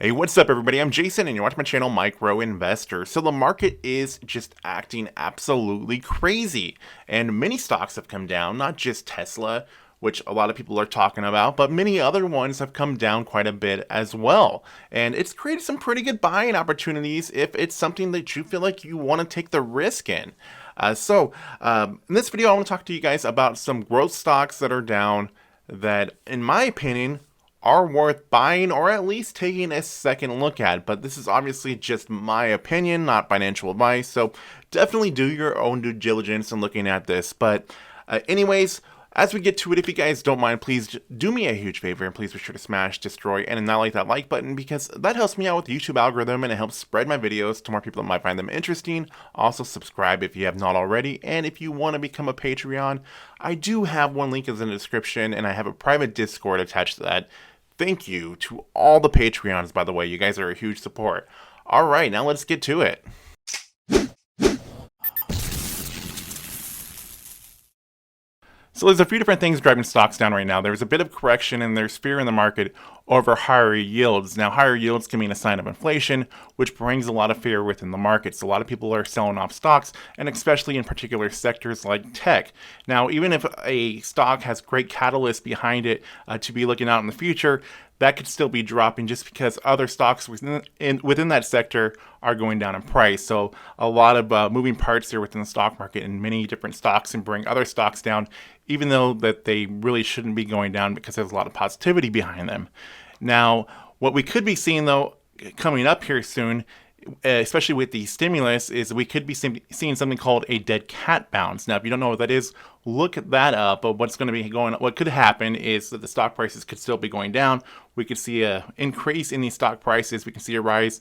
Hey, what's up everybody? I'm Jason and you're watching my channel Micro Investor. So the market is just acting absolutely crazy and many stocks have come down, not just Tesla, which a lot of people are talking about, but many other ones have come down quite a bit as well. And it's created some pretty good buying opportunities if it's something that you feel like you want to take the risk in. In this video, I want to talk to you guys about some growth stocks that are down that, in my opinion, are worth buying or at least taking a second look at. But this is obviously just my opinion, not financial advice. So definitely do your own due diligence in looking at this. But anyways, as we get to it, if you guys don't mind, please do me a huge favor and please be sure to smash, destroy, and not like that like button because that helps me out with the YouTube algorithm and it helps spread my videos to more people that might find them interesting. Also subscribe if you have not already, and if you want to become a Patreon, I do have one link in the description and I have a private Discord attached to that. Thank you to all the Patreons, by the way. You guys are a huge support. All right, now let's get to it. So there's a few different things driving stocks down right now. There's a bit of correction and there's fear in the market over higher yields. Now, higher yields can mean a sign of inflation, which brings a lot of fear within the markets. A lot of people are selling off stocks, and especially in particular sectors like tech. Now, even if a stock has great catalysts behind it to be looking out in the future, that could still be dropping just because other stocks within that sector are going down in price. So a lot of moving parts there within the stock market, and many different stocks and bring other stocks down, even though that they really shouldn't be going down because there's a lot of positivity behind them. Now, what we could be seeing though coming up here soon, especially with the stimulus, is we could be seeing something called a dead cat bounce. Now, if you don't know what that is, look that up. But what's going to be going, what could happen is that the stock prices could still be going down. We could see an increase in these stock prices. We can see a rise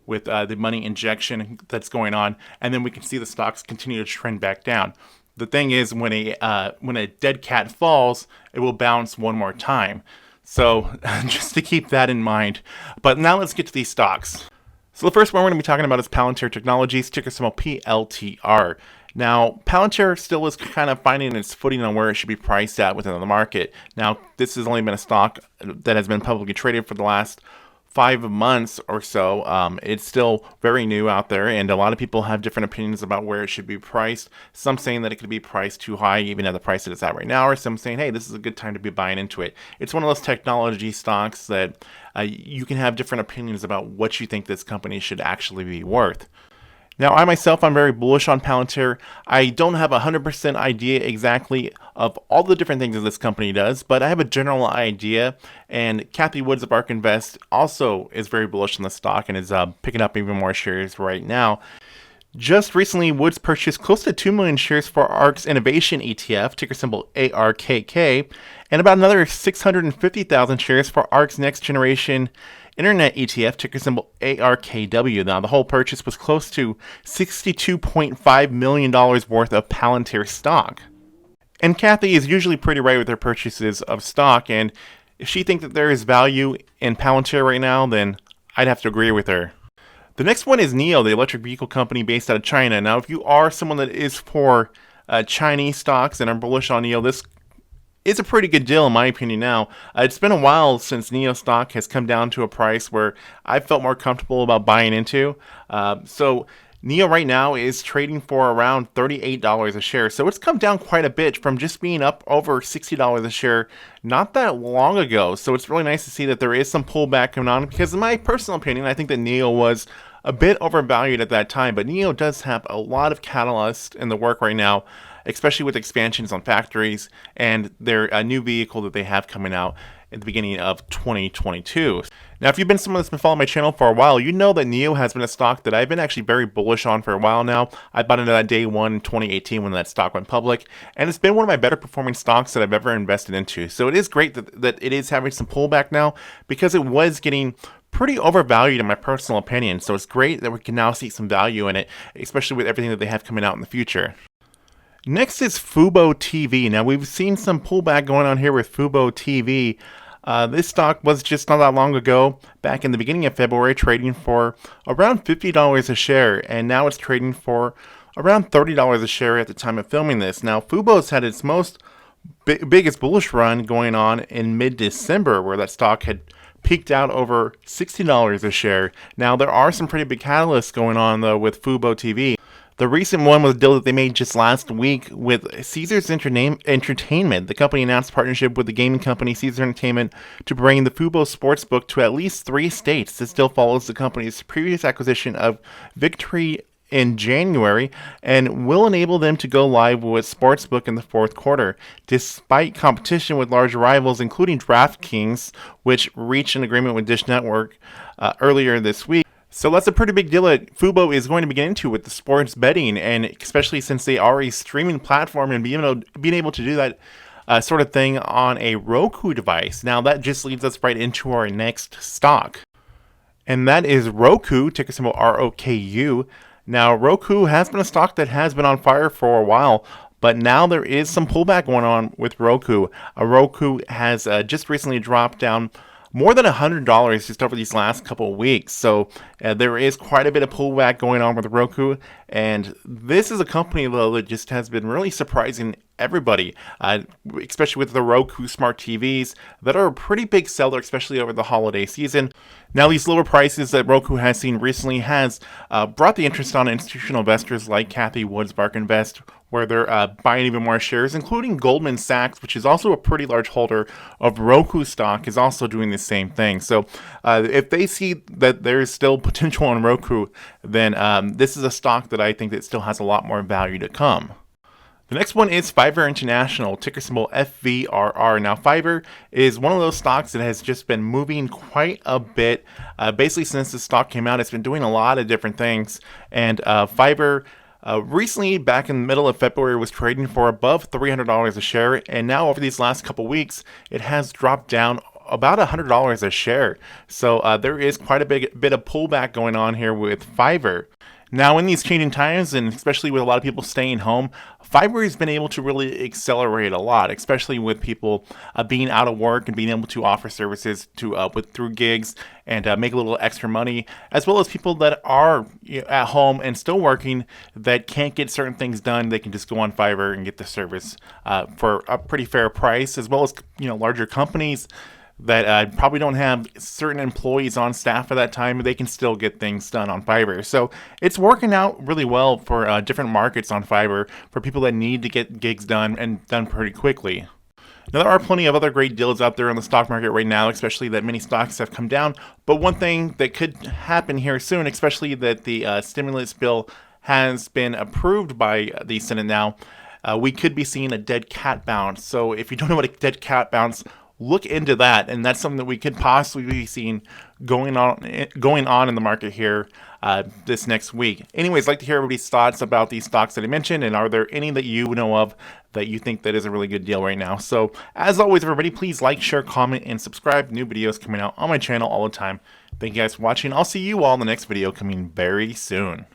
with the money injection that's going on, and then we can see the stocks continue to trend back down. The thing is, when a dead cat falls, it will bounce one more time. So just to keep that in mind. But now let's get to these stocks. So the first one we're going to be talking about is Palantir Technologies, ticker symbol PLTR. Now, Palantir still is kind of finding its footing on where it should be priced at within the market. Now, this has only been a stock that has been publicly traded for the last 5 months or so. It's still very new out there, and a lot of people have different opinions about where it should be priced. Some saying that it could be priced too high, even at the price that it's at right now, or some saying, hey, this is a good time to be buying into it. It's one of those technology stocks that you can have different opinions about what you think this company should actually be worth. Now, I myself, I'm very bullish on Palantir. I don't have a 100% idea exactly of all the different things that this company does, but I have a general idea. And Kathy Woods of ARK Invest also is very bullish on the stock and is picking up even more shares right now. Just recently, Woods purchased close to 2 million shares for ARK's Innovation ETF, ticker symbol ARKK, and about another 650,000 shares for ARK's Next Generation Internet ETF, ticker symbol ARKW. Now, the whole purchase was close to $62.5 million worth of Palantir stock. And Kathy is usually pretty right with her purchases of stock, and if she thinks that there is value in Palantir right now, then I'd have to agree with her. The next one is NIO, the electric vehicle company based out of China. Now, if you are someone that is for Chinese stocks and are bullish on NIO, this is a pretty good deal in my opinion now. It's been a while since NIO stock has come down to a price where I felt more comfortable about buying into. So NIO right now is trading for around $38 a share. So it's come down quite a bit from just being up over $60 a share not that long ago. So it's really nice to see that there is some pullback coming on, because in my personal opinion, I think that NIO was a bit overvalued at that time. But NIO does have a lot of catalysts in the work right now, especially with expansions on factories and their new vehicle that they have coming out at the beginning of 2022. Now, if you've been someone that's been following my channel for a while, you know that NIO has been a stock that I've been actually very bullish on for a while now. I bought into that day one in 2018 when that stock went public, and it's been one of my better performing stocks that I've ever invested into. So it is great that it is having some pullback now, because it was getting pretty overvalued in my personal opinion. So it's great that we can now see some value in it, especially with everything that they have coming out in the future. Next is Fubo TV. Now, we've seen some pullback going on here with Fubo TV. This stock was just not that long ago, back in the beginning of February, trading for around $50 a share, and now it's trading for around $30 a share at the time of filming this. Now, Fubo's had its biggest bullish run going on in mid-December, where that stock had peaked out over $60 a share. Now, there are some pretty big catalysts going on, though, with Fubo TV. The recent one was a deal that they made just last week with Caesars Entertainment. The company announced a partnership with the gaming company Caesars Entertainment to bring the Fubo Sportsbook to at least 3 states. This still follows the company's previous acquisition of Victory in January and will enable them to go live with Sportsbook in the fourth quarter, despite competition with large rivals including DraftKings, which reached an agreement with Dish Network earlier this week. So that's a pretty big deal that Fubo is going to begin into with the sports betting, and especially since they are a streaming platform and being able to do that sort of thing on a Roku device. Now that just leads us right into our next stock, and that is Roku, ticker symbol ROKU. Now, Roku has been a stock that has been on fire for a while, but now there is some pullback going on with Roku. Roku has just recently dropped down more than $100 just over these last couple of weeks. So there is quite a bit of pullback going on with Roku. And this is a company, though, that just has been really surprising everybody, especially with the Roku smart TVs that are a pretty big seller, especially over the holiday season. Now, these lower prices that Roku has seen recently has brought the interest on institutional investors like Cathie Wood's Bark Invest, where they're buying even more shares, including Goldman Sachs, which is also a pretty large holder of Roku stock, is also doing the same thing. So if they see that there's still potential on Roku, then this is a stock that I think that still has a lot more value to come. The next one is Fiverr International, ticker symbol FVRR. Now, Fiverr is one of those stocks that has just been moving quite a bit. Basically, since the stock came out, it's been doing a lot of different things. And Fiverr recently, back in the middle of February, was trading for above $300 a share. And now, over these last couple weeks, it has dropped down about $100 a share. So there is quite a bit of pullback going on here with Fiverr. Now, in these changing times, and especially with a lot of people staying home, Fiverr has been able to really accelerate a lot, especially with people being out of work and being able to offer services through gigs and make a little extra money, as well as people that are at home and still working that can't get certain things done. They can just go on Fiverr and get the service for a pretty fair price, as well as larger companies that probably don't have certain employees on staff at that time, they can still get things done on Fiverr. So it's working out really well for different markets on Fiverr for people that need to get gigs done and done pretty quickly. Now, there are plenty of other great deals out there on the stock market right now, especially that many stocks have come down. But one thing that could happen here soon, especially that the stimulus bill has been approved by the Senate now, we could be seeing a dead cat bounce. So if you don't know what a dead cat bounce, look into that, and that's something that we could possibly be seeing going on in the market here this next week. Anyways, I'd like to hear everybody's thoughts about these stocks that I mentioned, and are there any that you know of that you think that is a really good deal right now? So, as always, everybody, please like, share, comment, and subscribe. New videos coming out on my channel all the time. Thank you guys for watching. I'll see you all in the next video coming very soon.